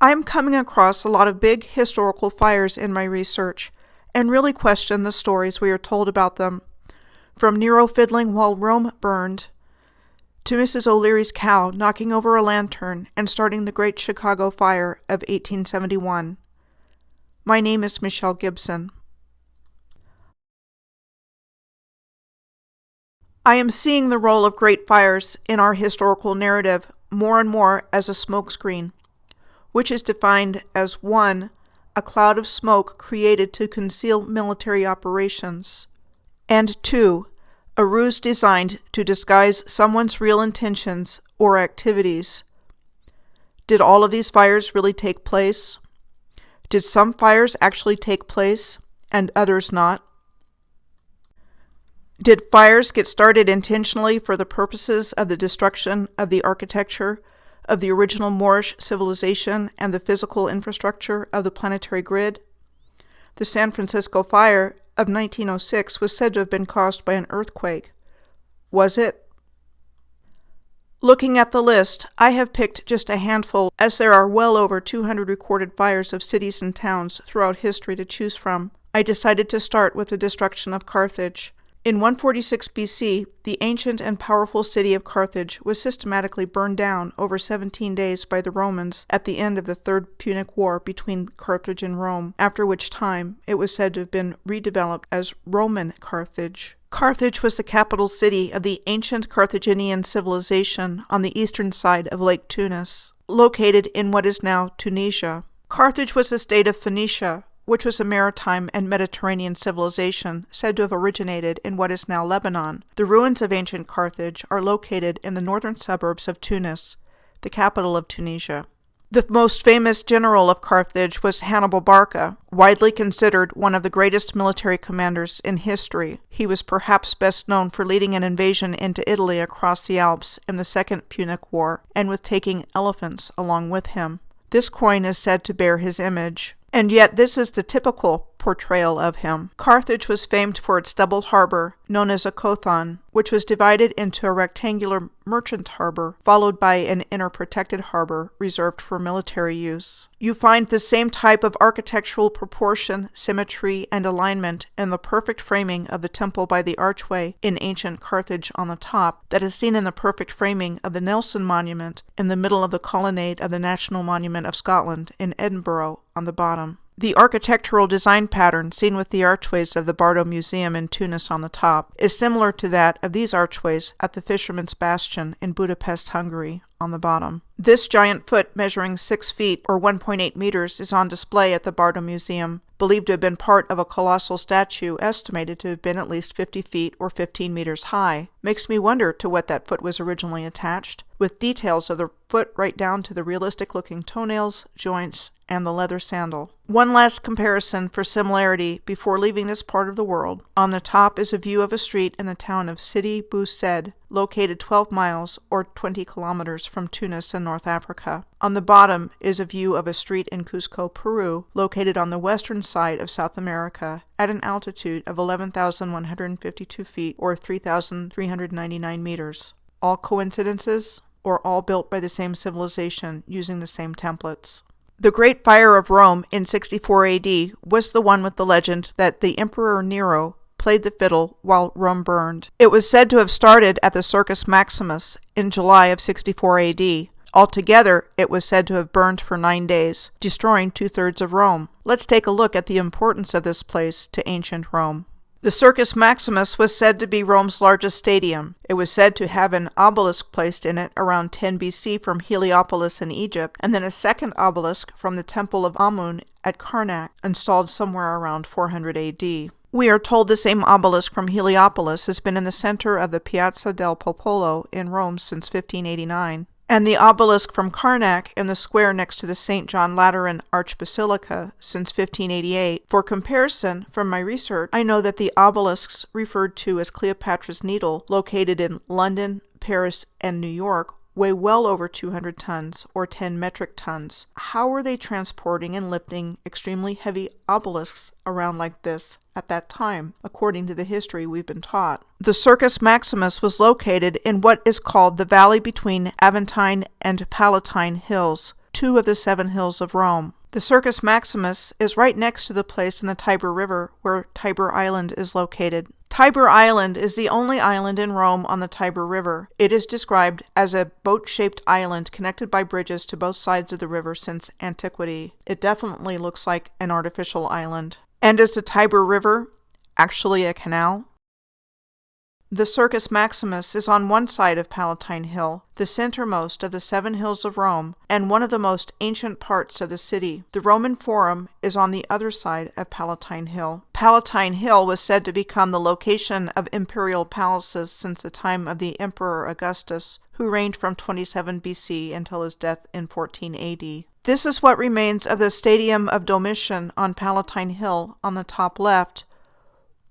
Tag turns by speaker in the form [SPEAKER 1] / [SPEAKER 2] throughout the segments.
[SPEAKER 1] I'm coming across a lot of big historical fires in my research, and really question the stories we are told about them. From Nero fiddling while Rome burned, to Mrs. O'Leary's cow knocking over a lantern and starting the Great Chicago Fire of 1871. My name is Michelle Gibson. I am seeing the role of great fires in our historical narrative more and more as a smokescreen, which is defined as 1. A cloud of smoke created to conceal military operations, and 2. A ruse designed to disguise someone's real intentions or activities. Did all of these fires really take place? Did some fires actually take place and others not? Did fires get started intentionally for the purposes of the destruction of the architecture of the original Moorish civilization and the physical infrastructure of the planetary grid? The San Francisco fire of 1906 was said to have been caused by an earthquake. Was it? Looking at the list, I have picked just a handful, as there are well over 200 recorded fires of cities and towns throughout history to choose from. I decided to start with the destruction of Carthage. In 146 BC, the ancient and powerful city of Carthage was systematically burned down over 17 days by the Romans at the end of the Third Punic War between Carthage and Rome, after which time it was said to have been redeveloped as Roman Carthage. Carthage was the capital city of the ancient Carthaginian civilization on the eastern side of Lake Tunis, located in what is now Tunisia. Carthage was the state of Phoenicia, which was a maritime and Mediterranean civilization said to have originated in what is now Lebanon. The ruins of ancient Carthage are located in the northern suburbs of Tunis, the capital of Tunisia. The most famous general of Carthage was Hannibal Barca, widely considered one of the greatest military commanders in history. He was perhaps best known for leading an invasion into Italy across the Alps in the Second Punic War, and with taking elephants along with him. This coin is said to bear his image. And yet this is the typical portrayal of him. Carthage was famed for its double harbor, known as a kothon, which was divided into a rectangular merchant harbor, followed by an inner protected harbor reserved for military use. You find the same type of architectural proportion, symmetry, and alignment in the perfect framing of the temple by the archway in ancient Carthage on the top that is seen in the perfect framing of the Nelson Monument in the middle of the colonnade of the National Monument of Scotland in Edinburgh on the bottom. The architectural design pattern seen with the archways of the Bardo Museum in Tunis on the top is similar to that of these archways at the Fisherman's Bastion in Budapest, Hungary on the bottom. This giant foot measuring 6 feet or 1.8 meters is on display at the Bardo Museum, believed to have been part of a colossal statue estimated to have been at least 50 feet or 15 meters high. Makes me wonder to what that foot was originally attached, with details of the foot right down to the realistic-looking toenails, joints, and the leather sandal. One last comparison for similarity before leaving this part of the world. On the top is a view of a street in the town of Sidi Bou Said, located 12 miles or 20 kilometers from Tunis in North Africa. On the bottom is a view of a street in Cusco, Peru, located on the western side of South America at an altitude of 11,152 feet or 3,399 meters. All coincidences, or all built by the same civilization using the same templates? The Great Fire of Rome in 64 AD was the one with the legend that the Emperor Nero played the fiddle while Rome burned. It was said to have started at the Circus Maximus in July of 64 AD. Altogether, it was said to have burned for 9 days, destroying 2/3 of Rome. Let's take a look at the importance of this place to ancient Rome. The Circus Maximus was said to be Rome's largest stadium. It was said to have an obelisk placed in it around 10 BC from Heliopolis in Egypt, and then a second obelisk from the Temple of Amun at Karnak, installed somewhere around 400 AD. We are told the same obelisk from Heliopolis has been in the center of the Piazza del Popolo in Rome since 1589. And the obelisk from Karnak in the square next to the St. John Lateran Archbasilica since 1588. For comparison, from my research, I know that the obelisks referred to as Cleopatra's Needle, located in London, Paris, and New York, weigh well over 200 tons, or 10 metric tons. How were they transporting and lifting extremely heavy obelisks around like this at that time, according to the history we've been taught? The Circus Maximus was located in what is called the valley between Aventine and Palatine Hills, 2 of the 7 hills of Rome. The Circus Maximus is right next to the place in the Tiber River where Tiber Island is located. Tiber Island is the only island in Rome on the Tiber River. It is described as a boat-shaped island connected by bridges to both sides of the river since antiquity. It definitely looks like an artificial island. And is the Tiber River actually a canal? The Circus Maximus is on one side of Palatine Hill, the centermost of the 7 hills of Rome, and one of the most ancient parts of the city. The Roman Forum is on the other side of Palatine Hill. Palatine Hill was said to become the location of imperial palaces since the time of the Emperor Augustus, who reigned from 27 BC until his death in 14 AD. This is what remains of the Stadium of Domitian on Palatine Hill on the top left,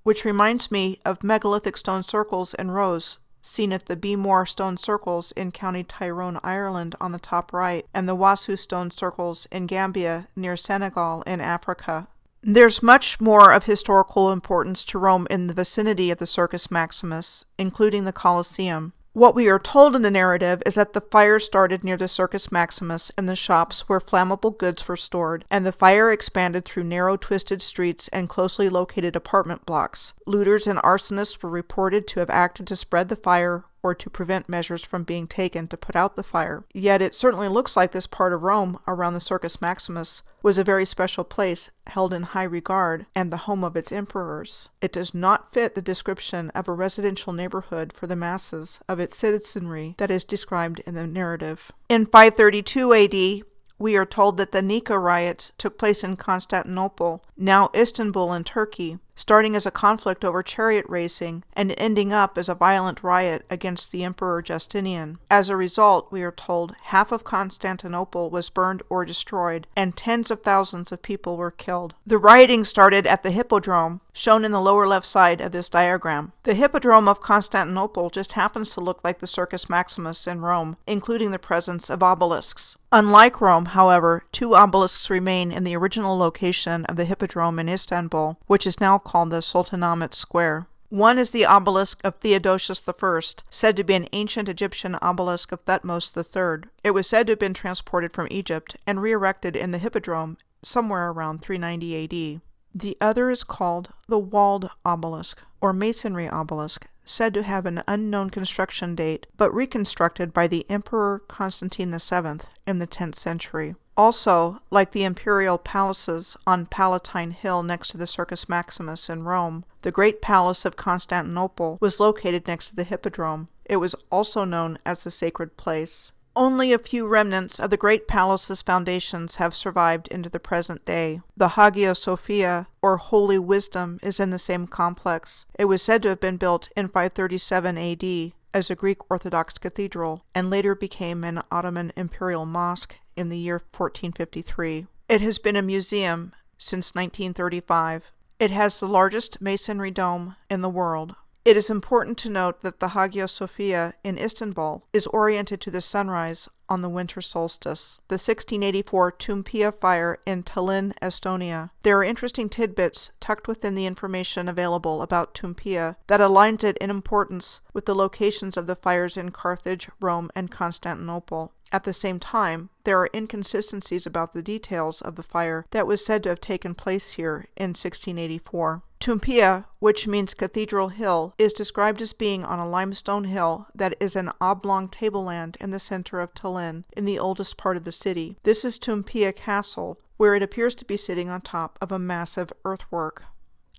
[SPEAKER 1] which reminds me of megalithic stone circles and rows seen at the Beemore stone circles in County Tyrone, Ireland on the top right, and the Wasu stone circles in Gambia near Senegal in Africa. There's much more of historical importance to Rome in the vicinity of the Circus Maximus, including the Colosseum. What we are told in the narrative is that the fire started near the Circus Maximus in the shops where flammable goods were stored, and the fire expanded through narrow, twisted streets and closely located apartment blocks. Looters and arsonists were reported to have acted to spread the fire or to prevent measures from being taken to put out the fire. Yet it certainly looks like this part of Rome around the Circus Maximus was a very special place held in high regard and the home of its emperors. It does not fit the description of a residential neighborhood for the masses of its citizenry that is described in the narrative. In 532 AD, we are told that the Nika riots took place in Constantinople, now Istanbul in Turkey, starting as a conflict over chariot racing and ending up as a violent riot against the Emperor Justinian. As a result, we are told, half of Constantinople was burned or destroyed, and tens of thousands of people were killed. The rioting started at the Hippodrome, shown in the lower left side of this diagram. The Hippodrome of Constantinople just happens to look like the Circus Maximus in Rome, including the presence of obelisks. Unlike Rome, however, 2 obelisks remain in the original location of the Hippodrome in Istanbul, which is now called the Sultanahmet Square. One is the obelisk of Theodosius I, said to be an ancient Egyptian obelisk of Thutmose III. It was said to have been transported from Egypt and re-erected in the Hippodrome somewhere around 390 AD. The other is called the Walled Obelisk, or Masonry Obelisk, said to have an unknown construction date, but reconstructed by the Emperor Constantine VII in the 10th century. Also, like the imperial palaces on Palatine Hill next to the Circus Maximus in Rome, the Great Palace of Constantinople was located next to the Hippodrome. It was also known as the Sacred Place. Only a few remnants of the Great Palace's foundations have survived into the present day. The Hagia Sophia, or Holy Wisdom, is in the same complex. It was said to have been built in 537 AD as a Greek Orthodox cathedral, and later became an Ottoman imperial mosque in the year 1453. It has been a museum since 1935. It has the largest masonry dome in the world. It is important to note that the Hagia Sophia in Istanbul is oriented to the sunrise on the winter solstice. The 1684 Tümpia fire in Tallinn, Estonia. There are interesting tidbits tucked within the information available about Tümpia that aligns it in importance with the locations of the fires in Carthage, Rome, and Constantinople. At the same time, there are inconsistencies about the details of the fire that was said to have taken place here in 1684. Tümpia, which means Cathedral Hill, is described as being on a limestone hill that is an oblong tableland in the center of Tallinn, in the oldest part of the city. This is Tümpia Castle, where it appears to be sitting on top of a massive earthwork.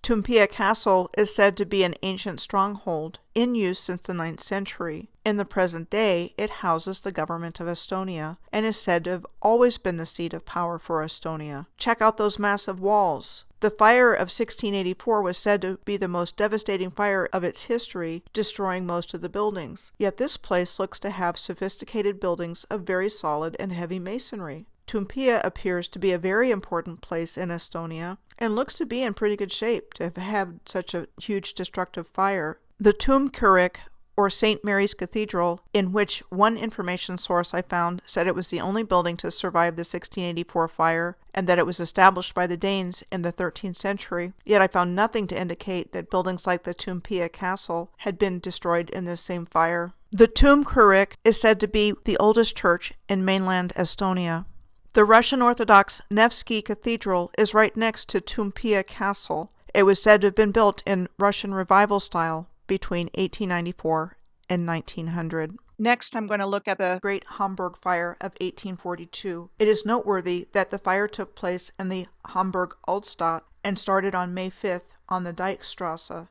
[SPEAKER 1] Tümpia Castle is said to be an ancient stronghold, in use since the 9th century. In the present day, it houses the government of Estonia, and is said to have always been the seat of power for Estonia. Check out those massive walls. The fire of 1684 was said to be the most devastating fire of its history, destroying most of the buildings. Yet this place looks to have sophisticated buildings of very solid and heavy masonry. Tümpia appears to be a very important place in Estonia, and looks to be in pretty good shape to have had such a huge destructive fire. The Turmkirche, or St. Mary's Cathedral, in which one information source I found said it was the only building to survive the 1684 fire, and that it was established by the Danes in the 13th century, yet I found nothing to indicate that buildings like the Tümpia Castle had been destroyed in this same fire. The Turmkirche is said to be the oldest church in mainland Estonia. The Russian Orthodox Nevsky Cathedral is right next to Tumpia Castle. It was said to have been built in Russian Revival style between 1894 and 1900. Next, I'm going to look at the Great Hamburg Fire of 1842. It is noteworthy that the fire took place in the Hamburg Altstadt and started on May 5th on the Dykstrasse,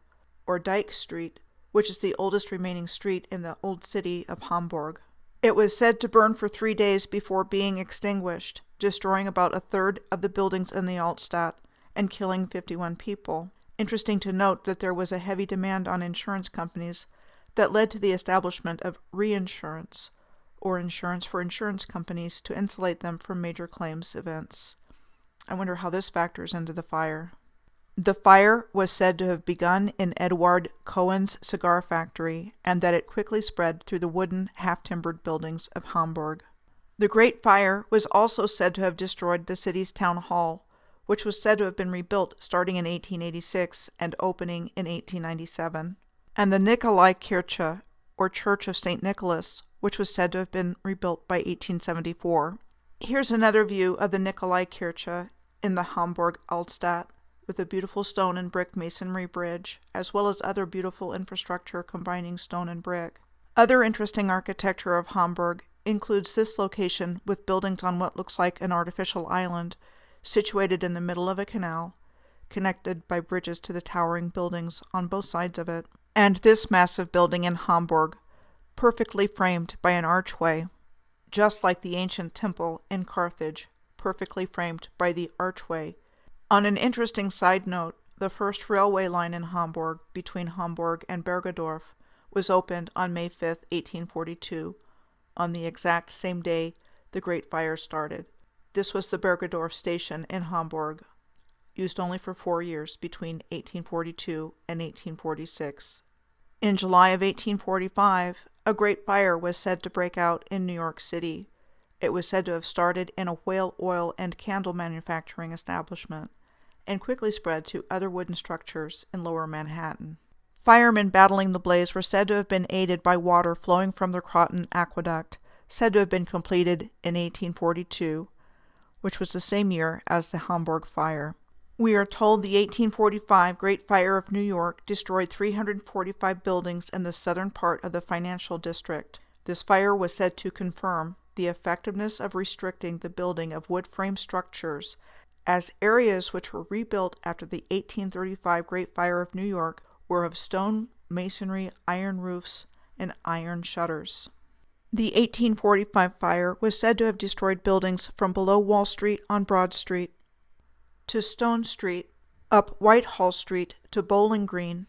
[SPEAKER 1] or Dyke Street, which is the oldest remaining street in the old city of Hamburg. It was said to burn for 3 days before being extinguished, destroying about a third of the buildings in the Altstadt and killing 51 people. Interesting to note that there was a heavy demand on insurance companies that led to the establishment of reinsurance, or insurance for insurance companies to insulate them from major claims events. I wonder how this factors into the fire. The fire was said to have begun in Edward Cohen's cigar factory, and that it quickly spread through the wooden, half-timbered buildings of Hamburg. The Great Fire was also said to have destroyed the city's town hall, which was said to have been rebuilt starting in 1886 and opening in 1897, and the Nikolaikirche, or Church of St. Nicholas, which was said to have been rebuilt by 1874. Here's another view of the Nikolaikirche in the Hamburg Altstadt, with a beautiful stone and brick masonry bridge, as well as other beautiful infrastructure combining stone and brick. Other interesting architecture of Hamburg includes this location with buildings on what looks like an artificial island, situated in the middle of a canal, connected by bridges to the towering buildings on both sides of it. And this massive building in Hamburg, perfectly framed by an archway, just like the ancient temple in Carthage, perfectly framed by the archway. On an interesting side note, the first railway line in Hamburg between Hamburg and Bergedorf was opened on May 5, 1842, on the exact same day the Great Fire started. This was the Bergedorf station in Hamburg, used only for 4 years between 1842 and 1846. In July of 1845, a great fire was said to break out in New York City. It was said to have started in a whale oil and candle manufacturing establishment, and quickly spread to other wooden structures in lower Manhattan. Firemen battling the blaze were said to have been aided by water flowing from the Croton Aqueduct, said to have been completed in 1842, which was the same year as the Hamburg Fire. We are told the 1845 Great Fire of New York destroyed 345 buildings in the southern part of the financial district. This fire was said to confirm the effectiveness of restricting the building of wood frame structures, as areas which were rebuilt after the 1835 Great Fire of New York were of stone, masonry, iron roofs, and iron shutters. The 1845 fire was said to have destroyed buildings from below Wall Street on Broad Street to Stone Street, up Whitehall Street to Bowling Green,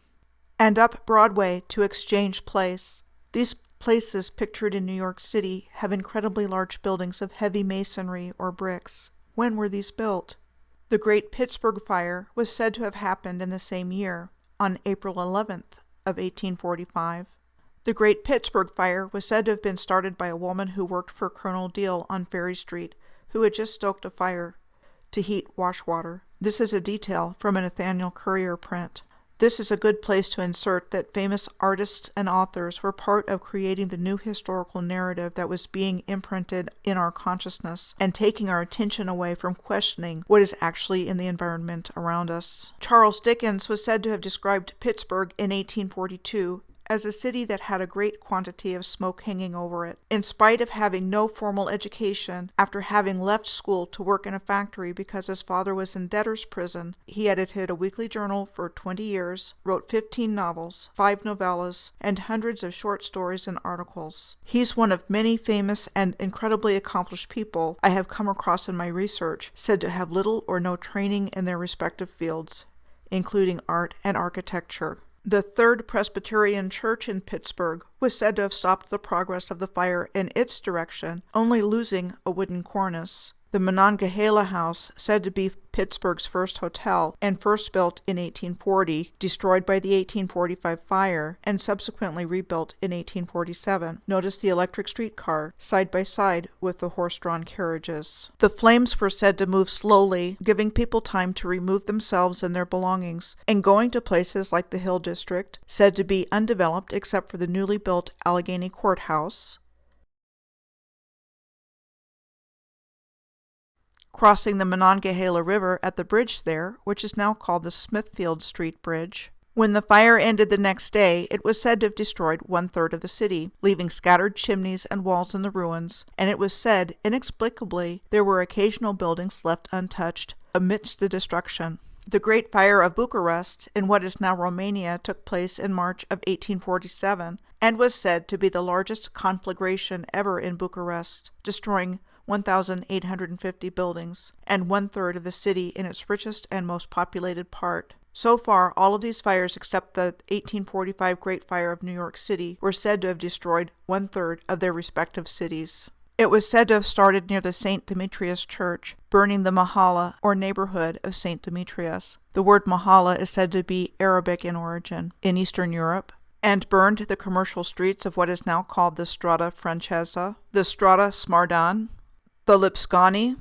[SPEAKER 1] and up Broadway to Exchange Place. These places pictured in New York City have incredibly large buildings of heavy masonry or bricks. When were these built? The Great Pittsburgh Fire was said to have happened in the same year, on April 11th of 1845. The Great Pittsburgh Fire was said to have been started by a woman who worked for Colonel Deal on Ferry Street, who had just stoked a fire to heat wash water. This is a detail from a Nathaniel Currier print. This is a good place to insert that famous artists and authors were part of creating the new historical narrative that was being imprinted in our consciousness and taking our attention away from questioning what is actually in the environment around us. Charles Dickens was said to have described Pittsburgh in 1842 as a city that had a great quantity of smoke hanging over it. In spite of having no formal education, after having left school to work in a factory because his father was in debtor's prison, he edited a weekly journal for 20 years, wrote 15 novels, 5 novellas, and hundreds of short stories and articles. He's one of many famous and incredibly accomplished people I have come across in my research, said to have little or no training in their respective fields, including art and architecture. The Third Presbyterian Church in Pittsburgh was said to have stopped the progress of the fire in its direction, only losing a wooden cornice. The Monongahela House, said to be Pittsburgh's first hotel and first built in 1840, destroyed by the 1845 fire, and subsequently rebuilt in 1847. Notice the electric streetcar, side by side with the horse-drawn carriages. The flames were said to move slowly, giving people time to remove themselves and their belongings, and going to places like the Hill District, said to be undeveloped except for the newly built Allegheny Courthouse, crossing the Monongahela River at the bridge there, which is now called the Smithfield Street Bridge. When the fire ended the next day, it was said to have destroyed 1/3 of the city, leaving scattered chimneys and walls in the ruins, and it was said, inexplicably, there were occasional buildings left untouched amidst the destruction. The Great Fire of Bucharest, in what is now Romania, took place in March of 1847, and was said to be the largest conflagration ever in Bucharest, destroying 1,850 buildings, and 1/3 of the city in its richest and most populated part. So far, all of these fires except the 1845 Great Fire of New York City were said to have destroyed 1/3 of their respective cities. It was said to have started near the St. Demetrius Church, burning the Mahalla, or neighborhood of St. Demetrius. The word Mahalla is said to be Arabic in origin, in Eastern Europe, and burned the commercial streets of what is now called the Strada Francesa, the Strada Smardan, the Lipscani,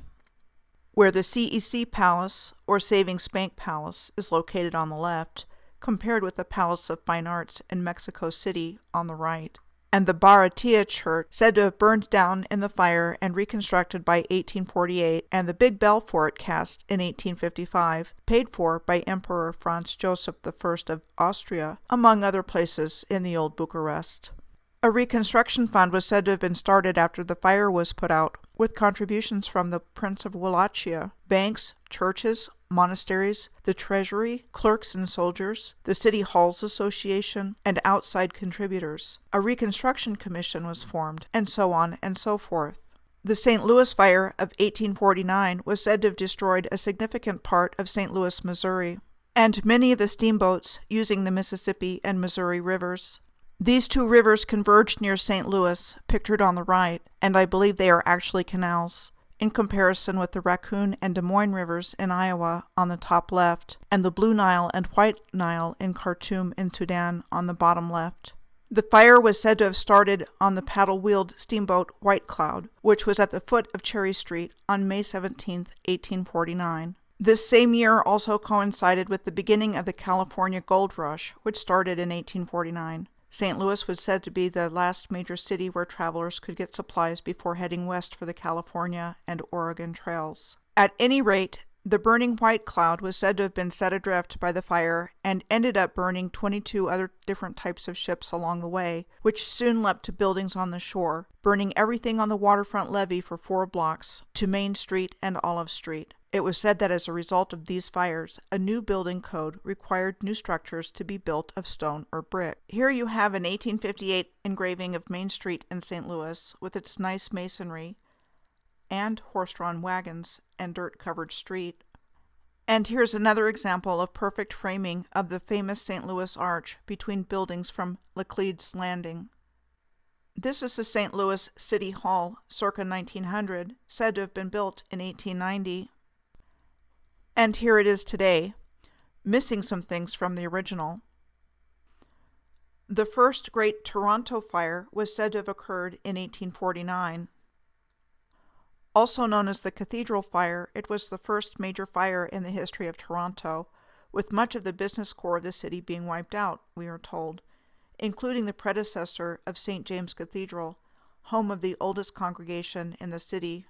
[SPEAKER 1] where the CEC Palace, or Savings Bank Palace, is located on the left, compared with the Palace of Fine Arts in Mexico City on the right, and the Baratia Church, said to have burned down in the fire and reconstructed by 1848, and the big bell for it cast in 1855, paid for by Emperor Franz Joseph I of Austria, among other places in the old Bucharest. A reconstruction fund was said to have been started after the fire was put out, with contributions from the Prince of Wallachia, banks, churches, monasteries, the treasury, clerks and soldiers, the City Halls Association, and outside contributors. A reconstruction commission was formed, and so on and so forth. The St. Louis fire of 1849 was said to have destroyed a significant part of St. Louis, Missouri, and many of the steamboats using the Mississippi and Missouri rivers. These two rivers converged near St. Louis, pictured on the right, and I believe they are actually canals, in comparison with the Raccoon and Des Moines rivers in Iowa on the top left, and the Blue Nile and White Nile in Khartoum in Sudan on the bottom left. The fire was said to have started on the paddle-wheeled steamboat White Cloud, which was at the foot of Cherry Street on May 17, 1849. This same year also coincided with the beginning of the California Gold Rush, which started in 1849. St. Louis was said to be the last major city where travelers could get supplies before heading west for the California and Oregon trails. At any rate, the burning White Cloud was said to have been set adrift by the fire and ended up burning 22 other different types of ships along the way, which soon leapt to buildings on the shore, burning everything on the waterfront levee for 4 blocks to Main Street and Olive Street. It was said that as a result of these fires, a new building code required new structures to be built of stone or brick. Here you have an 1858 engraving of Main Street in St. Louis with its nice masonry and horse-drawn wagons and dirt-covered street. And here's another example of perfect framing of the famous St. Louis Arch between buildings from Laclede's Landing. This is the St. Louis City Hall, circa 1900, said to have been built in 1890. And here it is today, missing some things from the original. The first great Toronto fire was said to have occurred in 1849. Also known as the Cathedral Fire, it was the first major fire in the history of Toronto, with much of the business core of the city being wiped out, we are told, including the predecessor of St. James Cathedral, home of the oldest congregation in the city.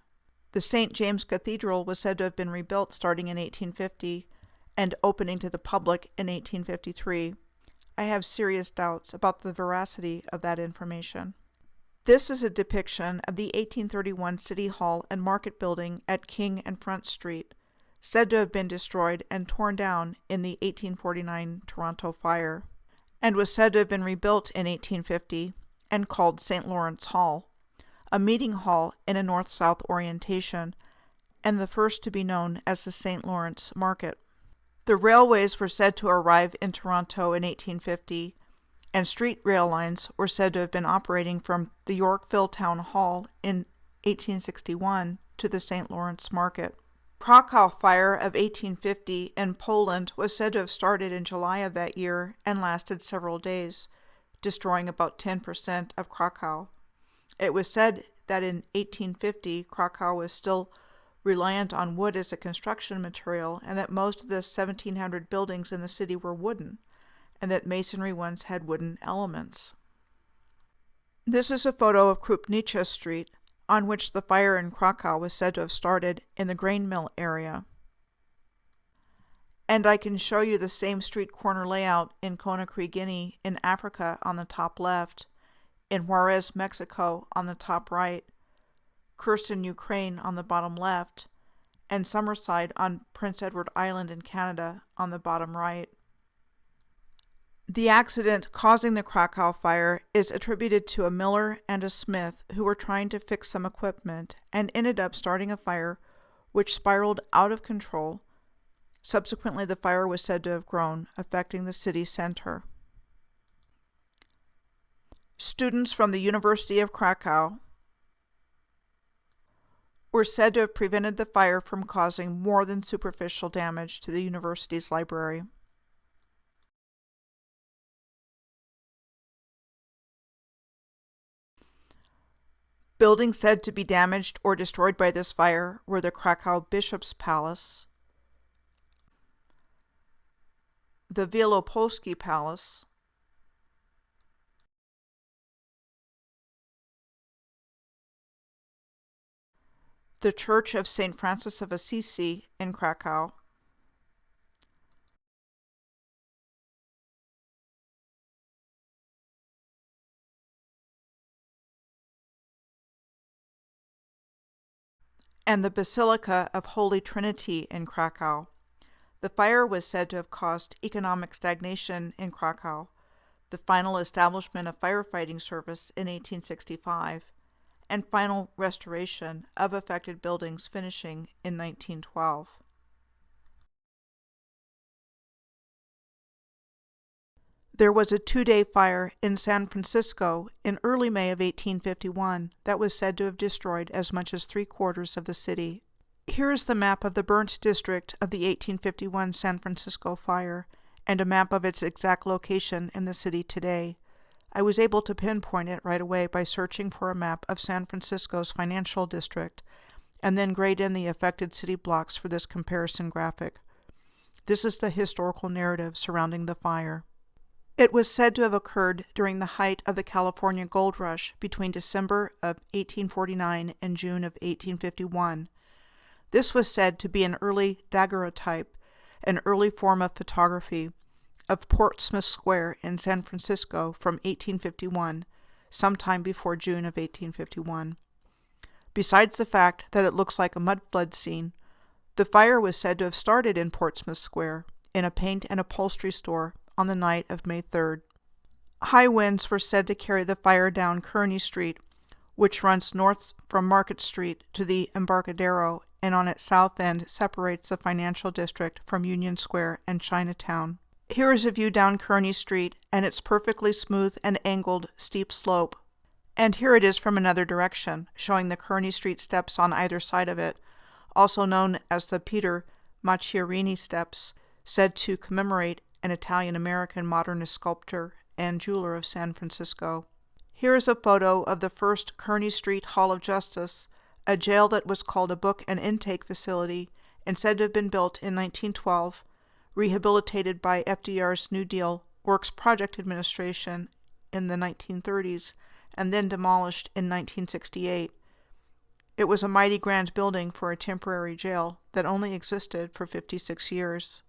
[SPEAKER 1] The St. James Cathedral was said to have been rebuilt starting in 1850 and opening to the public in 1853. I have serious doubts about the veracity of that information. This is a depiction of the 1831 City Hall and Market Building at King and Front Street, said to have been destroyed and torn down in the 1849 Toronto fire, and was said to have been rebuilt in 1850 and called St. Lawrence Hall, a meeting hall in a north-south orientation, and the first to be known as the St. Lawrence Market. The railways were said to arrive in Toronto in 1850, and street rail lines were said to have been operating from the Yorkville Town Hall in 1861 to the St. Lawrence Market. Krakow Fire of 1850 in Poland was said to have started in July of that year and lasted several days, destroying about 10% of Krakow. It was said that in 1850 Krakow was still reliant on wood as a construction material, and that most of the 1,700 buildings in the city were wooden, and that masonry ones had wooden elements. This is a photo of Krupnica Street on which the fire in Krakow was said to have started in the grain mill area. And I can show you the same street corner layout in Conakry, Guinea, in Africa on the top left, in Juarez, Mexico on the top right, Kherson, Ukraine on the bottom left, and Summerside on Prince Edward Island in Canada on the bottom right. The accident causing the Krakow fire is attributed to a miller and a smith who were trying to fix some equipment and ended up starting a fire which spiraled out of control. Subsequently, the fire was said to have grown, affecting the city center. Students from the University of Krakow were said to have prevented the fire from causing more than superficial damage to the university's library. Buildings said to be damaged or destroyed by this fire were the Krakow Bishop's Palace, the Wielopolski Palace, the Church of St. Francis of Assisi in Krakow, and the Basilica of Holy Trinity in Krakow. The fire was said to have caused economic stagnation in Krakow, the final establishment of firefighting service in 1865, and final restoration of affected buildings finishing in 1912. There was a 2-day fire in San Francisco in early May of 1851 that was said to have destroyed as much as 3/4 of the city. Here is the map of the burnt district of the 1851 San Francisco fire, and a map of its exact location in the city today. I was able to pinpoint it right away by searching for a map of San Francisco's financial district, and then grade in the affected city blocks for this comparison graphic. This is the historical narrative surrounding the fire. It was said to have occurred during the height of the California gold rush between December of 1849 and June of 1851. This was said to be an early daguerreotype, an early form of photography, of Portsmouth Square in San Francisco from 1851, sometime before June of 1851. Besides the fact that it looks like a mud flood scene, the fire was said to have started in Portsmouth Square, in a paint and upholstery store, on the night of May 3rd. High winds were said to carry the fire down Kearny Street, which runs north from Market Street to the Embarcadero and on its south end separates the financial district from Union Square and Chinatown. Here is a view down Kearny Street and its perfectly smooth and angled steep slope. And here it is from another direction, showing the Kearny Street steps on either side of it, also known as the Peter Macchiarini steps, said to commemorate an Italian-American modernist sculptor and jeweler of San Francisco. Here is a photo of the first Kearny Street Hall of Justice, a jail that was called a book and intake facility and said to have been built in 1912, rehabilitated by FDR's New Deal Works Project Administration in the 1930s, and then demolished in 1968. It was a mighty grand building for a temporary jail that only existed for 56 years.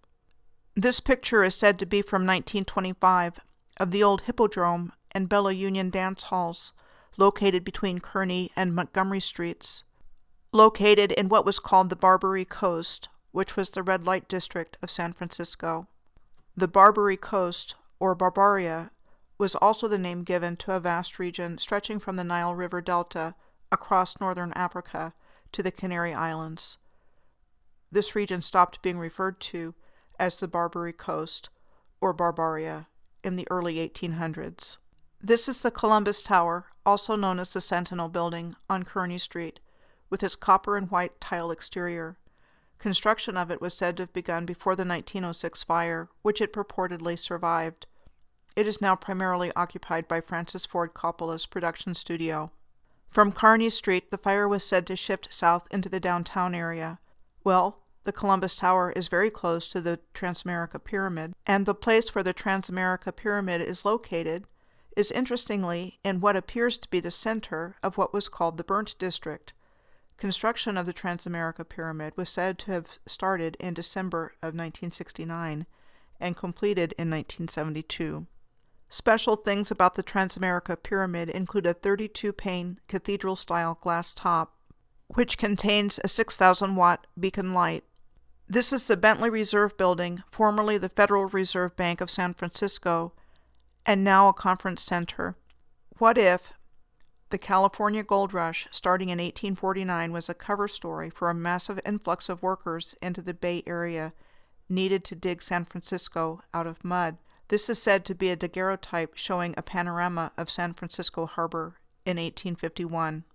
[SPEAKER 1] This picture is said to be from 1925 of the old Hippodrome and Bella Union dance halls, located between Kearny and Montgomery Streets, located in what was called the Barbary Coast, which was the red light district of San Francisco. The Barbary Coast, or Barbaria, was also the name given to a vast region stretching from the Nile River Delta across northern Africa to the Canary Islands. This region stopped being referred to as the Barbary Coast, or Barbaria, in the early 1800s. This is the Columbus Tower, also known as the Sentinel Building, on Kearny Street, with its copper and white tile exterior. Construction of it was said to have begun before the 1906 fire, which it purportedly survived. It is now primarily occupied by Francis Ford Coppola's production studio. From Kearny Street, the fire was said to shift south into the downtown area. Well, the Columbus Tower is very close to the Transamerica Pyramid, and the place where the Transamerica Pyramid is located is interestingly in what appears to be the center of what was called the Burnt District. Construction of the Transamerica Pyramid was said to have started in December of 1969 and completed in 1972. Special things about the Transamerica Pyramid include a 32-pane cathedral-style glass top, which contains a 6,000-watt beacon light. This is the Bentley Reserve Building, formerly the Federal Reserve Bank of San Francisco, and now a conference center. What if the California Gold Rush, starting in 1849, was a cover story for a massive influx of workers into the Bay Area needed to dig San Francisco out of mud? This is said to be a daguerreotype showing a panorama of San Francisco Harbor in 1851.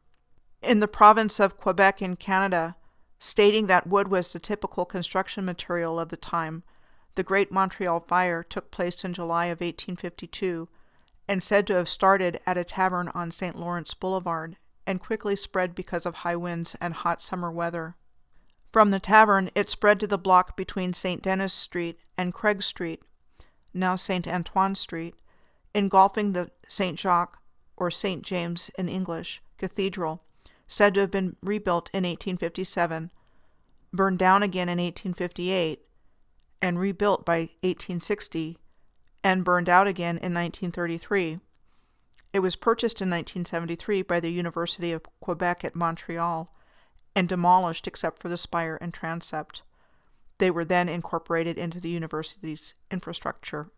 [SPEAKER 1] In the province of Quebec in Canada, stating that wood was the typical construction material of the time, the Great Montreal Fire took place in July of 1852 and said to have started at a tavern on St. Lawrence Boulevard and quickly spread because of high winds and hot summer weather. From the tavern, it spread to the block between St. Denis Street and Craig Street, now St. Antoine Street, engulfing the St. Jacques, or St. James in English, Cathedral, said to have been rebuilt in 1857, burned down again in 1858, and rebuilt by 1860, and burned out again in 1933. It was purchased in 1973 by the University of Quebec at Montreal, and demolished except for the spire and transept. They were then incorporated into the university's infrastructure.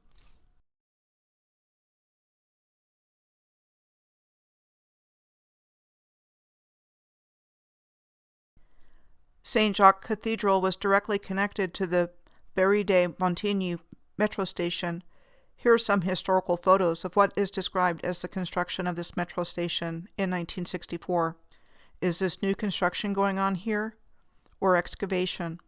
[SPEAKER 1] St. Jacques Cathedral was directly connected to the Barry de Montigny metro station. Here are some historical photos of what is described as the construction of this metro station in 1964. Is this new construction going on here, or excavation?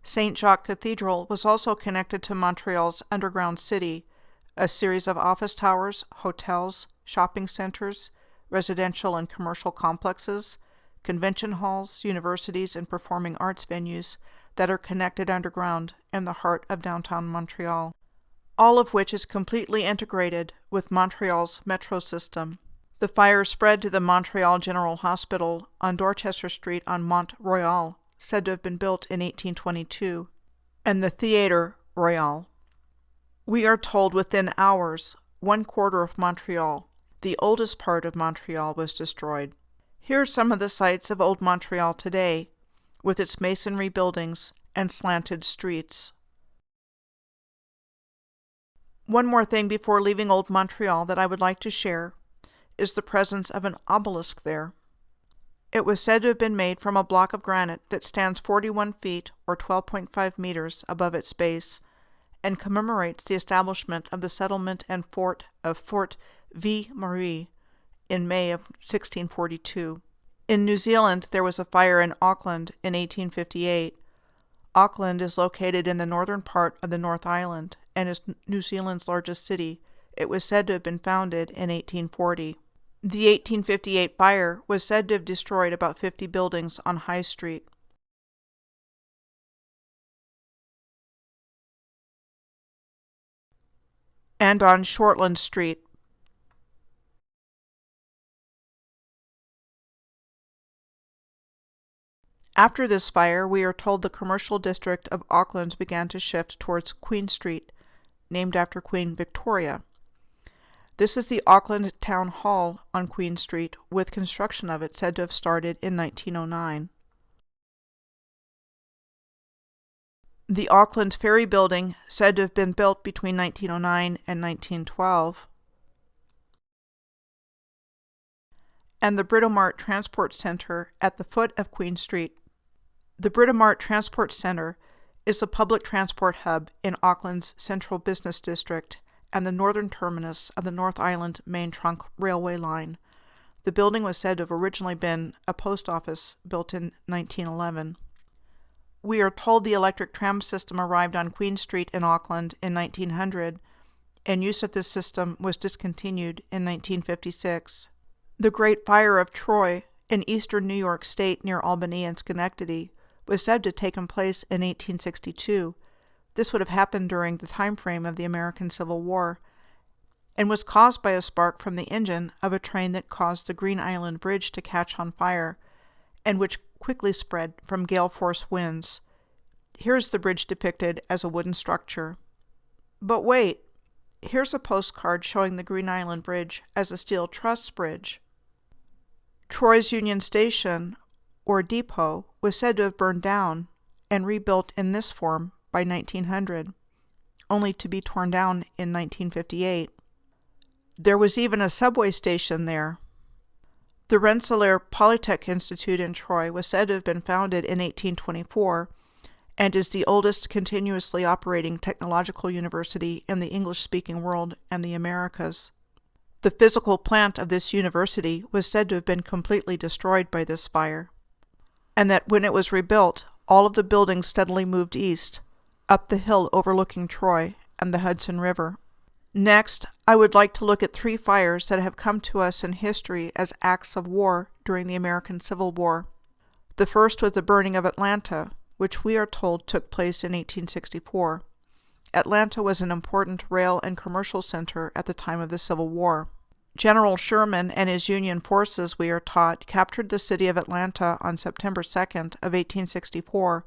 [SPEAKER 1] St. Jacques Cathedral was also connected to Montreal's underground city, a series of office towers, hotels, shopping centers, residential and commercial complexes, convention halls, universities, and performing arts venues that are connected underground in the heart of downtown Montreal, all of which is completely integrated with Montreal's metro system. The fire spread to the Montreal General Hospital on Dorchester Street on Mont Royal, said to have been built in 1822, and the Theatre Royal. We are told within hours, 1/4 of Montreal, the oldest part of Montreal, was destroyed. Here are some of the sights of old Montreal today, with its masonry buildings and slanted streets. One more thing before leaving old Montreal that I would like to share is the presence of an obelisk there. It was said to have been made from a block of granite that stands 41 feet or 12.5 meters above its base and commemorates the establishment of the settlement and fort of Fort Ville-Marie in May of 1642. In New Zealand, there was a fire in Auckland in 1858. Auckland is located in the northern part of the North Island and is New Zealand's largest city. It was said to have been founded in 1840. The 1858 fire was said to have destroyed about 50 buildings on High Street. And on Shortland Street. After this fire, we are told the commercial district of Auckland began to shift towards Queen Street, named after Queen Victoria. This is the Auckland Town Hall on Queen Street, with construction of it said to have started in 1909. The Auckland Ferry Building, said to have been built between 1909 and 1912. And the Britomart Transport Center at the foot of Queen Street. The Britomart Transport Center is a public transport hub in Auckland's Central Business District and the northern terminus of the North Island Main Trunk Railway Line. The building was said to have originally been a post office built in 1911. We are told the electric tram system arrived on Queen Street in Auckland in 1900, and use of this system was discontinued in 1956. The Great Fire of Troy in eastern New York State near Albany and Schenectady was said to have taken place in 1862, This would have happened during the time frame of the American Civil War and was caused by a spark from the engine of a train that caused the Green Island Bridge to catch on fire, and which quickly spread from gale force winds. Here's the bridge depicted as a wooden structure. But wait, here's a postcard showing the Green Island Bridge as a steel truss bridge. Troy's Union Station, or depot, was said to have burned down and rebuilt in this form by 1900, only to be torn down in 1958. There was even a subway station there. The Rensselaer Polytech Institute in Troy was said to have been founded in 1824 and is the oldest continuously operating technological university in the English-speaking world and the Americas. The physical plant of this university was said to have been completely destroyed by this fire, and that when it was rebuilt, all of the buildings steadily moved east, up the hill overlooking Troy and the Hudson River. Next, I would like to look at 3 fires that have come to us in history as acts of war during the American Civil War. The first was the burning of Atlanta, which we are told took place in 1864. Atlanta was an important rail and commercial center at the time of the Civil War. General Sherman and his Union forces, we are taught, captured the city of Atlanta on September 2nd of 1864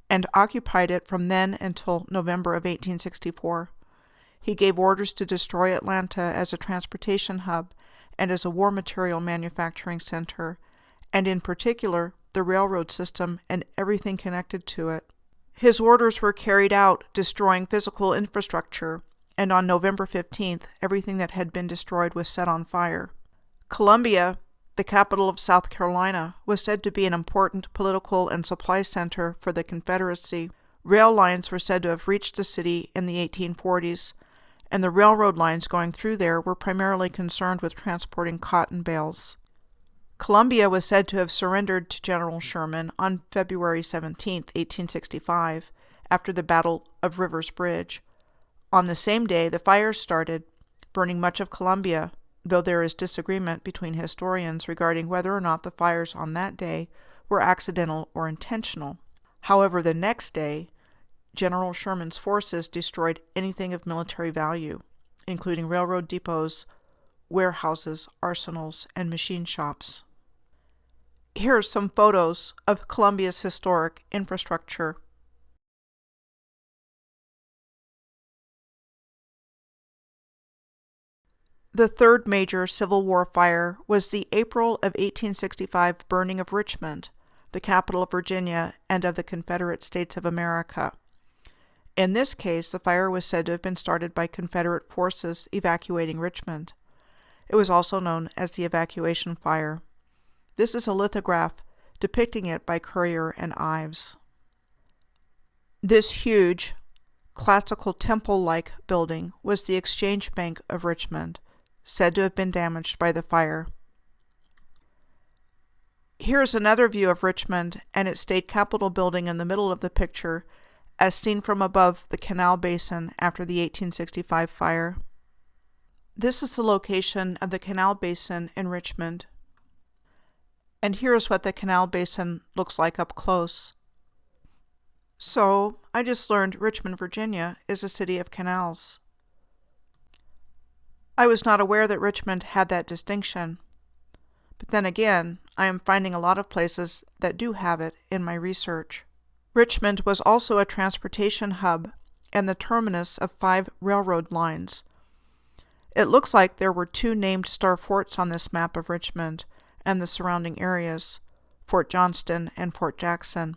[SPEAKER 1] and occupied it from then until November of 1864. He gave orders to destroy Atlanta as a transportation hub and as a war material manufacturing center, and in particular, the railroad system and everything connected to it. His orders were carried out, destroying physical infrastructure, and on November 15th, everything that had been destroyed was set on fire. Columbia, the capital of South Carolina, was said to be an important political and supply center for the Confederacy. Rail lines were said to have reached the city in the 1840s, and the railroad lines going through there were primarily concerned with transporting cotton bales. Columbia was said to have surrendered to General Sherman on February 17, 1865, after the Battle of Rivers Bridge. On the same day, the fires started, burning much of Columbia, though there is disagreement between historians regarding whether or not the fires on that day were accidental or intentional. However, the next day, General Sherman's forces destroyed anything of military value, including railroad depots, warehouses, arsenals, and machine shops. Here are some photos of Columbia's historic infrastructure. The third major Civil War fire was the April of 1865 burning of Richmond, the capital of Virginia and of the Confederate States of America. In this case, the fire was said to have been started by Confederate forces evacuating Richmond. It was also known as the evacuation fire. This is a lithograph depicting it by Currier and Ives. This huge, classical temple-like building was the Exchange Bank of Richmond, said to have been damaged by the fire. Here is another view of Richmond and its state capitol building in the middle of the picture, as seen from above the canal basin after the 1865 fire. This is the location of the canal basin in Richmond. And here is what the canal basin looks like up close. So, I just learned Richmond, Virginia is a city of canals. I was not aware that Richmond had that distinction. But then again, I am finding a lot of places that do have it in my research. Richmond was also a transportation hub and the terminus of 5 railroad lines. It looks like there were 2 named star forts on this map of Richmond and the surrounding areas, Fort Johnston and Fort Jackson,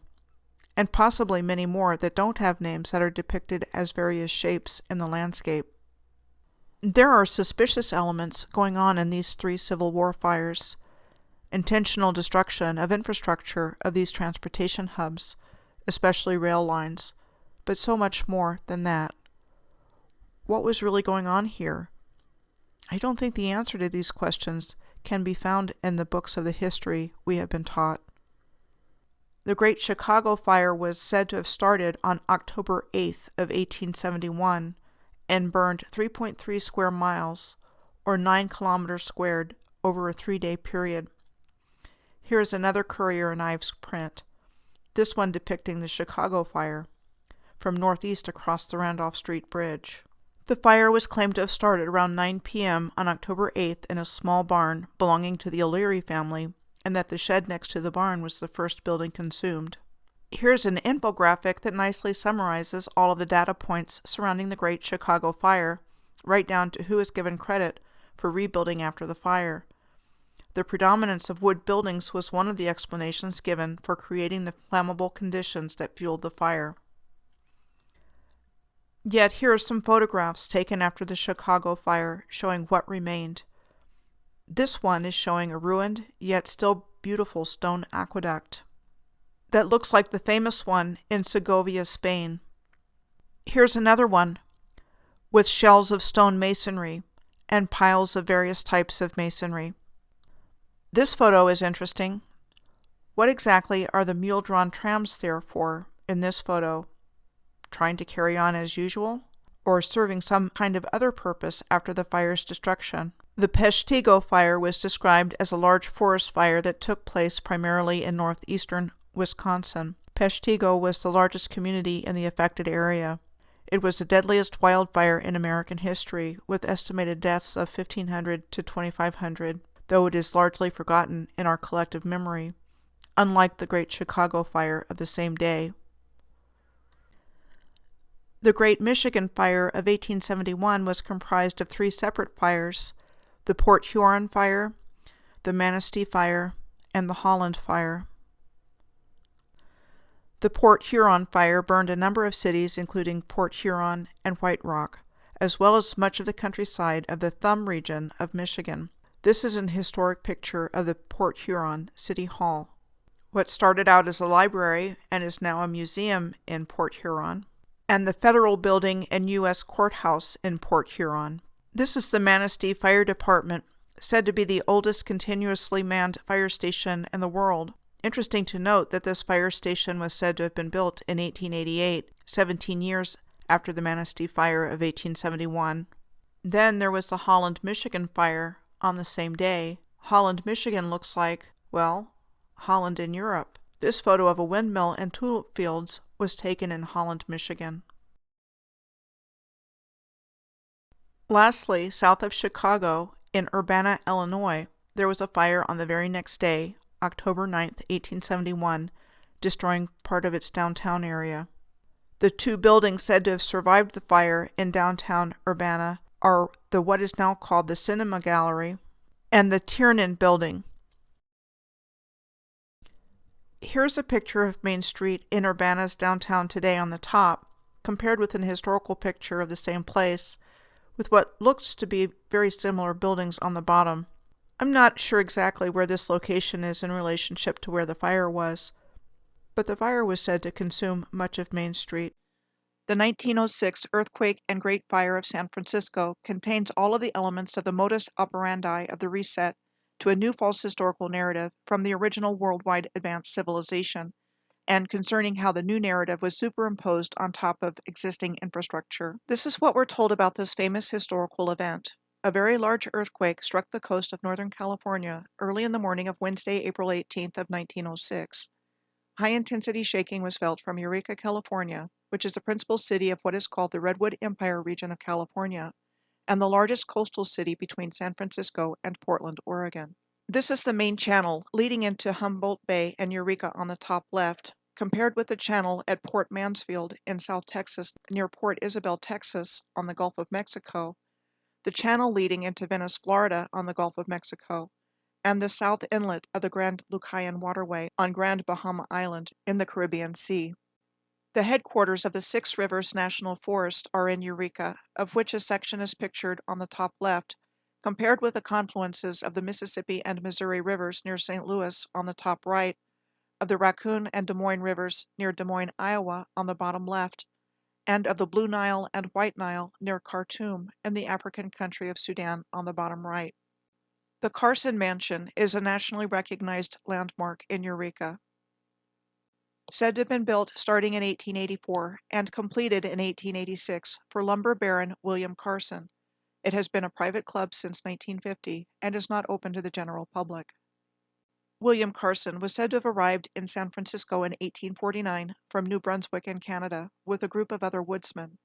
[SPEAKER 1] and possibly many more that don't have names that are depicted as various shapes in the landscape. There are suspicious elements going on in these 3 Civil War fires. Intentional destruction of infrastructure of these transportation hubs, especially rail lines, but so much more than that. What was really going on here? I don't think the answer to these questions can be found in the books of the history we have been taught. The Great Chicago Fire was said to have started on October 8th of 1871 and burned 3.3 square miles, or 9 kilometers squared, over a 3-day period. Here is another Currier and Ives print, this one depicting the Chicago Fire. from northeast across the Randolph Street Bridge. The fire was claimed to have started around 9 p.m. on October 8th in a small barn belonging to the O'Leary family, and that the shed next to the barn was the first building consumed. Here's an infographic that nicely summarizes all of the data points surrounding the Great Chicago Fire, right down to who is given credit for rebuilding after the fire. The predominance of wood buildings was one of the explanations given for creating the flammable conditions that fueled the fire. Yet here are some photographs taken after the Chicago fire showing what remained. This one is showing a ruined, yet still beautiful stone aqueduct that looks like the famous one in Segovia, Spain. Here's another one with shells of stone masonry and piles of various types of masonry. This photo is interesting. What exactly are the mule-drawn trams there for in this photo? Trying to carry on as usual, or serving some kind of other purpose after the fire's destruction? The Peshtigo fire was described as a large forest fire that took place primarily in northeastern Wisconsin. Peshtigo was the largest community in the affected area. It was the deadliest wildfire in American history, with estimated deaths of 1,500 to 2,500, though it is largely forgotten in our collective memory, unlike the Great Chicago Fire of the same day. The Great Michigan Fire of 1871 was comprised of 3 separate fires: the Port Huron Fire, the Manistee Fire, and the Holland Fire. The Port Huron Fire burned a number of cities, including Port Huron and White Rock, as well as much of the countryside of the Thumb region of Michigan. This is an historic picture of the Port Huron City Hall. What started out as a library and is now a museum in Port Huron, and the Federal Building and U.S. Courthouse in Port Huron. This is the Manistee Fire Department, said to be the oldest continuously manned fire station in the world. Interesting to note that this fire station was said to have been built in 1888, 17 years after the Manistee Fire of 1871. Then there was the Holland, Michigan Fire on the same day. Holland, Michigan looks like, well, Holland in Europe. This photo of a windmill and tulip fields was taken in Holland, Michigan. Lastly, south of Chicago, in Urbana, Illinois, there was a fire on the very next day, October 9, 1871, destroying part of its downtown area. The 2 buildings said to have survived the fire in downtown Urbana are the what is now called the Cinema Gallery and the Tiernan Building. Here's a picture of Main Street in Urbana's downtown today on the top, compared with an historical picture of the same place, with what looks to be very similar buildings on the bottom. I'm not sure exactly where this location is in relationship to where the fire was, but the fire was said to consume much of Main Street. The 1906 earthquake and Great Fire of San Francisco contains all of the elements of the modus operandi of the reset to a new false historical narrative from the original worldwide advanced civilization, and concerning how the new narrative was superimposed on top of existing infrastructure. This is what we're told about this famous historical event. A very large earthquake struck the coast of Northern California early in the morning of Wednesday, April 18th of 1906. High-intensity shaking was felt from Eureka, California, which is the principal city of what is called the Redwood Empire region of California, and the largest coastal city between San Francisco and Portland, Oregon. This is the main channel leading into Humboldt Bay and Eureka on the top left, compared with the channel at Port Mansfield in South Texas near Port Isabel, Texas on the Gulf of Mexico, the channel leading into Venice, Florida on the Gulf of Mexico, and the south inlet of the Grand Lucayan Waterway on Grand Bahama Island in the Caribbean Sea. The headquarters of the Six Rivers National Forest are in Eureka, of which a section is pictured on the top left, compared with the confluences of the Mississippi and Missouri rivers near St. Louis on the top right, of the Raccoon and Des Moines rivers near Des Moines, Iowa on the bottom left, and of the Blue Nile and White Nile near Khartoum in the African country of Sudan on the bottom right. The Carson Mansion is a nationally recognized landmark in Eureka, said to have been built starting in 1884 and completed in 1886 for lumber baron William Carson. It has been a private club since 1950 and is not open to the general public. William Carson was said to have arrived in San Francisco in 1849 from New Brunswick in Canada with a group of other woodsmen.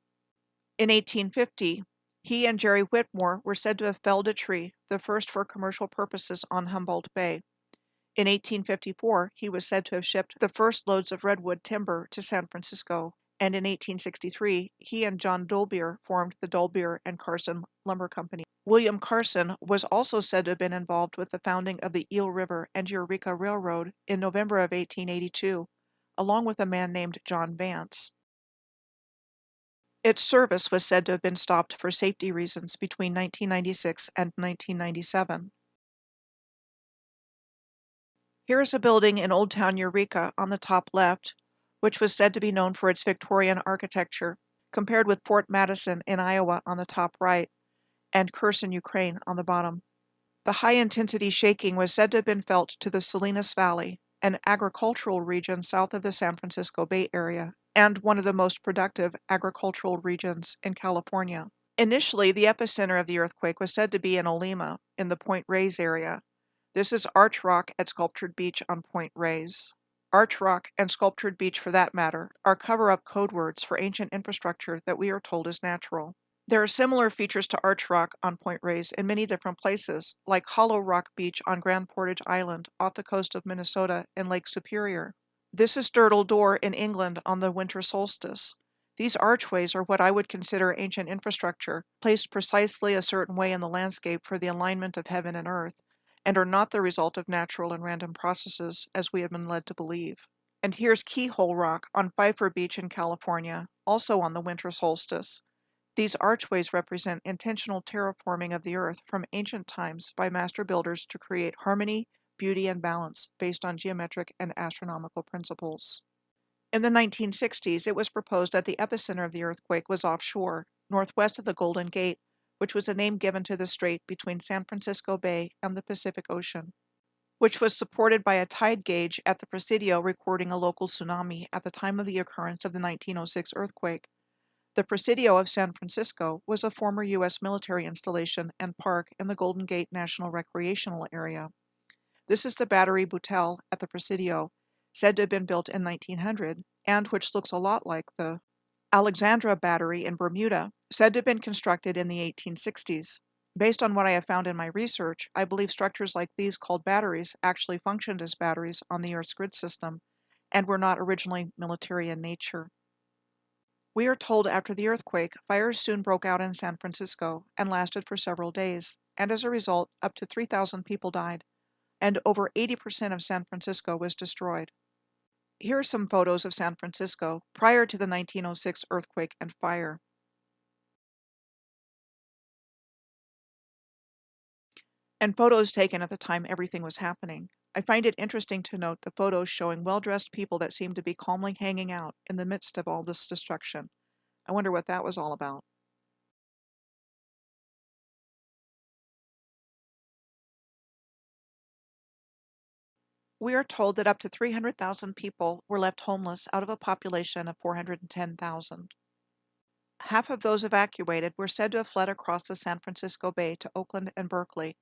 [SPEAKER 1] In 1850, he and Jerry Whitmore were said to have felled a tree, the first for commercial purposes on Humboldt Bay. In 1854, he was said to have shipped the first loads of redwood timber to San Francisco, and in 1863, he and John Dolbear formed the Dolbear and Carson Lumber Company. William Carson was also said to have been involved with the founding of the Eel River and Eureka Railroad in November of 1882, along with a man named John Vance. Its service was said to have been stopped for safety reasons between 1996 and 1997. Here is a building in Old Town Eureka on the top left, which was said to be known for its Victorian architecture, compared with Fort Madison in Iowa on the top right, and Kherson, Ukraine on the bottom. The high-intensity shaking was said to have been felt to the Salinas Valley, an agricultural region south of the San Francisco Bay Area, and one of the most productive agricultural regions in California. Initially, the epicenter of the earthquake was said to be in Olema, in the Point Reyes area. This is Arch Rock at Sculptured Beach on Point Reyes. Arch Rock, and Sculptured Beach for that matter, are cover-up code words for ancient infrastructure that we are told is natural. There are similar features to Arch Rock on Point Reyes in many different places, like Hollow Rock Beach on Grand Portage Island off the coast of Minnesota and Lake Superior. This is Durdle Door in England on the winter solstice. These archways are what I would consider ancient infrastructure, placed precisely a certain way in the landscape for the alignment of heaven and earth, and are not the result of natural and random processes, as we have been led to believe. And here's Keyhole Rock on Pfeiffer Beach in California, also on the winter solstice. These archways represent intentional terraforming of the earth from ancient times by master builders to create harmony, beauty, and balance based on geometric and astronomical principles. In the 1960s, it was proposed that the epicenter of the earthquake was offshore, northwest of the Golden Gate, which was a name given to the strait between San Francisco Bay and the Pacific Ocean, which was supported by a tide gauge at the Presidio recording a local tsunami at the time of the occurrence of the 1906 earthquake. The Presidio of San Francisco was a former U.S. military installation and park in the Golden Gate National Recreational Area. This is the Battery Boutel at the Presidio, said to have been built in 1900, and which looks a lot like the Alexandra Battery in Bermuda, said to have been constructed in the 1860s. Based on what I have found in my research, I believe structures like these called batteries actually functioned as batteries on the Earth's grid system, and were not originally military in nature. We are told after the earthquake, fires soon broke out in San Francisco and lasted for several days, and as a result, up to 3,000 people died, and over 80% of San Francisco was destroyed. Here are some photos of San Francisco prior to the 1906 earthquake and fire. And photos taken at the time everything was happening. I find it interesting to note the photos showing well-dressed people that seem to be calmly hanging out in the midst of all this destruction. I wonder what that was all about. We are told that up to 300,000 people were left homeless out of a population of 410,000. Half of those evacuated were said to have fled across the San Francisco Bay to Oakland and Berkeley,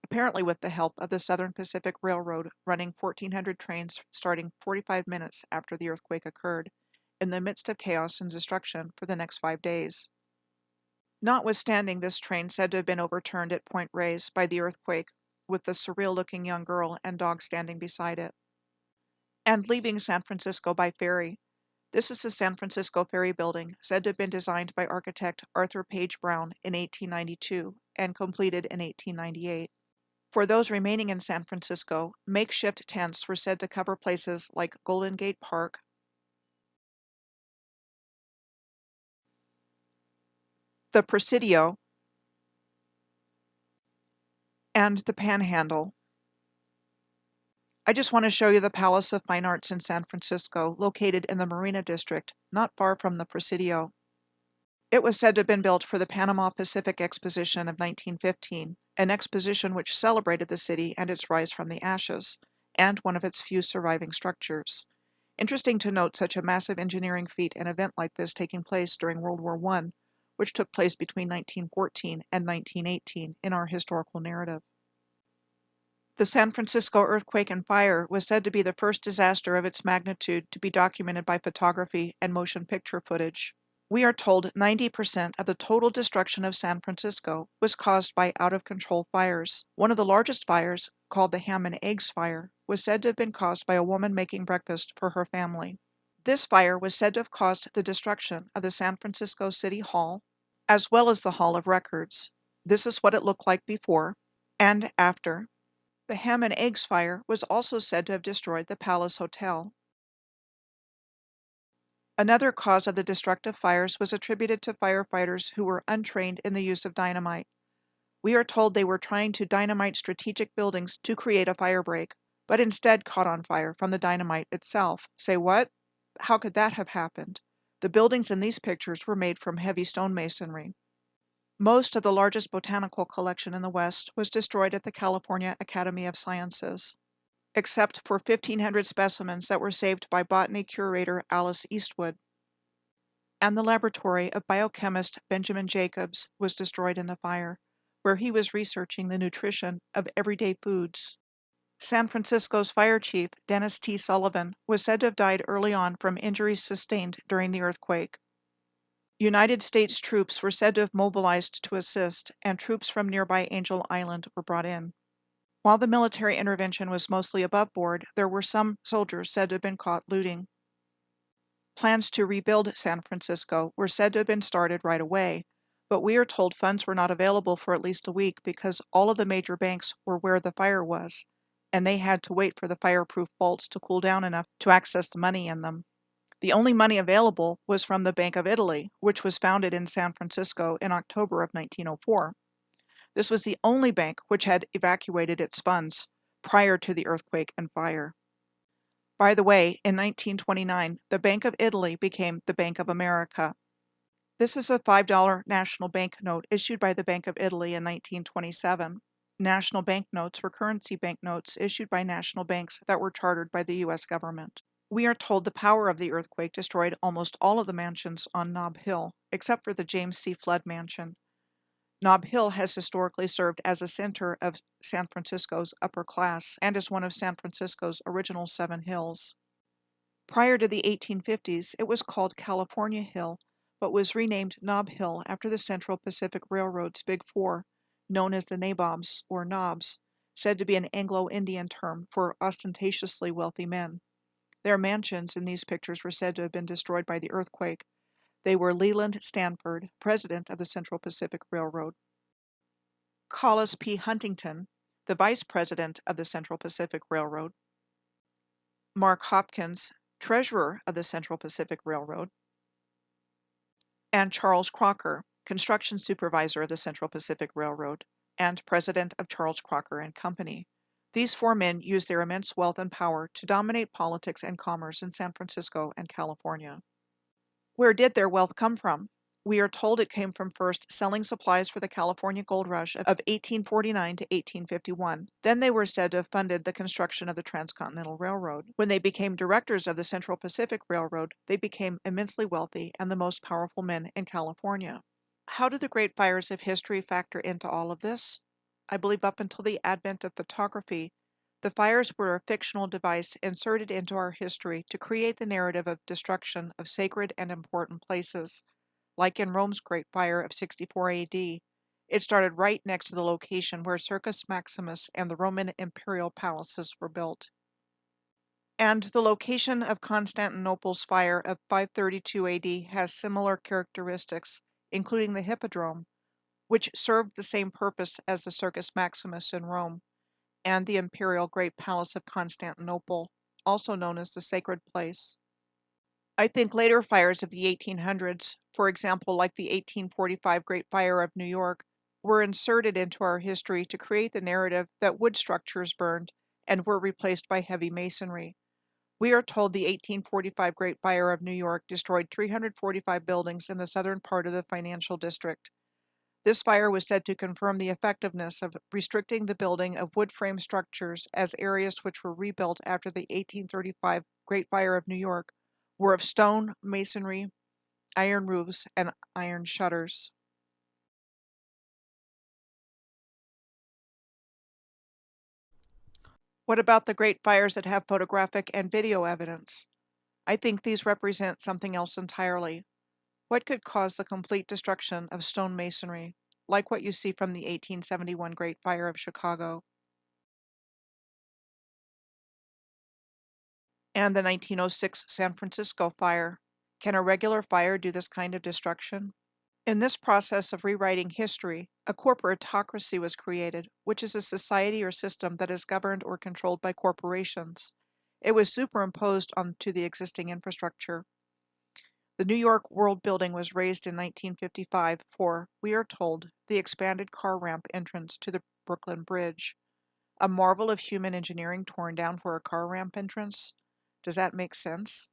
[SPEAKER 1] apparently with the help of the Southern Pacific Railroad running 1,400 trains starting 45 minutes after the earthquake occurred, in the midst of chaos and destruction for the next 5 days. Notwithstanding this train said to have been overturned at Point Reyes by the earthquake, with the surreal-looking young girl and dog standing beside it. And leaving San Francisco by ferry. This is the San Francisco Ferry Building, said to have been designed by architect Arthur Page Brown in 1892 and completed in 1898. For those remaining in San Francisco, makeshift tents were said to cover places like Golden Gate Park, the Presidio, and the Panhandle. I just want to show you the Palace of Fine Arts in San Francisco, located in the Marina District, not far from the Presidio. It was said to have been built for the Panama Pacific Exposition of 1915, an exposition which celebrated the city and its rise from the ashes, and one of its few surviving structures. Interesting to note such a massive engineering feat and event like this taking place during World War I, which took place between 1914 and 1918 in our historical narrative. The San Francisco earthquake and fire was said to be the first disaster of its magnitude to be documented by photography and motion picture footage. We are told 90% of the total destruction of San Francisco was caused by out-of-control fires. One of the largest fires, called the Ham and Eggs Fire, was said to have been caused by a woman making breakfast for her family. This fire was said to have caused the destruction of the San Francisco City Hall, as well as the Hall of Records. This is what it looked like before and after. The Ham and Eggs Fire was also said to have destroyed the Palace Hotel. Another cause of the destructive fires was attributed to firefighters who were untrained in the use of dynamite. We are told they were trying to dynamite strategic buildings to create a firebreak, but instead caught on fire from the dynamite itself. Say what? How could that have happened? The buildings in these pictures were made from heavy stonemasonry. Most of the largest botanical collection in the West was destroyed at the California Academy of Sciences, except for 1,500 specimens that were saved by botany curator Alice Eastwood. And the laboratory of biochemist Benjamin Jacobs was destroyed in the fire, where he was researching the nutrition of everyday foods. San Francisco's fire chief, Dennis T. Sullivan, was said to have died early on from injuries sustained during the earthquake. United States troops were said to have mobilized to assist, and troops from nearby Angel Island were brought in. While the military intervention was mostly above board, there were some soldiers said to have been caught looting. Plans to rebuild San Francisco were said to have been started right away, but we are told funds were not available for at least a week because all of the major banks were where the fire was, and they had to wait for the fireproof vaults to cool down enough to access the money in them. The only money available was from the Bank of Italy, which was founded in San Francisco in October of 1904. This was the only bank which had evacuated its funds prior to the earthquake and fire. By the way, in 1929, the Bank of Italy became the Bank of America. This is a $5 national banknote issued by the Bank of Italy in 1927. National banknotes were currency banknotes issued by national banks that were chartered by the U.S. government. We are told the power of the earthquake destroyed almost all of the mansions on Nob Hill, except for the James C. Flood Mansion. Nob Hill has historically served as a center of San Francisco's upper class and is one of San Francisco's original 7 hills. Prior to the 1850s, it was called California Hill, but was renamed Nob Hill after the Central Pacific Railroad's Big Four, known as the Nabobs or Knobs, said to be an Anglo-Indian term for ostentatiously wealthy men. Their mansions in these pictures were said to have been destroyed by the earthquake. They were Leland Stanford, president of the Central Pacific Railroad; Collis P. Huntington, the vice president of the Central Pacific Railroad; Mark Hopkins, treasurer of the Central Pacific Railroad; and Charles Crocker, construction supervisor of the Central Pacific Railroad and president of Charles Crocker and Company. These 4 men used their immense wealth and power to dominate politics and commerce in San Francisco and California. Where did their wealth come from? We are told it came from first selling supplies for the California Gold Rush of 1849 to 1851. Then they were said to have funded the construction of the Transcontinental Railroad. When they became directors of the Central Pacific Railroad, they became immensely wealthy and the most powerful men in California. How do the great fires of history factor into all of this? I believe up until the advent of photography, the fires were a fictional device inserted into our history to create the narrative of destruction of sacred and important places. Like in Rome's Great Fire of 64 AD, it started right next to the location where Circus Maximus and the Roman imperial palaces were built. And the location of Constantinople's fire of 532 AD has similar characteristics, including the Hippodrome, which served the same purpose as the Circus Maximus in Rome, and the imperial Great Palace of Constantinople, also known as the Sacred Place. I think later fires of the 1800s, for example like the 1845 Great Fire of New York, were inserted into our history to create the narrative that wood structures burned and were replaced by heavy masonry. We are told the 1845 Great Fire of New York destroyed 345 buildings in the southern part of the financial district. This fire was said to confirm the effectiveness of restricting the building of wood frame structures, as areas which were rebuilt after the 1835 Great Fire of New York were of stone, masonry, iron roofs, and iron shutters. What about the great fires that have photographic and video evidence? I think these represent something else entirely. What could cause the complete destruction of stone masonry, like what you see from the 1871 Great Fire of Chicago and the 1906 San Francisco fire? Can a regular fire do this kind of destruction? In this process of rewriting history, a corporatocracy was created, which is a society or system that is governed or controlled by corporations. It was superimposed onto the existing infrastructure. The New York World Building was raised in 1955 for, we are told, the expanded car ramp entrance to the Brooklyn Bridge. A marvel of human engineering torn down for a car ramp entrance? Does that make sense?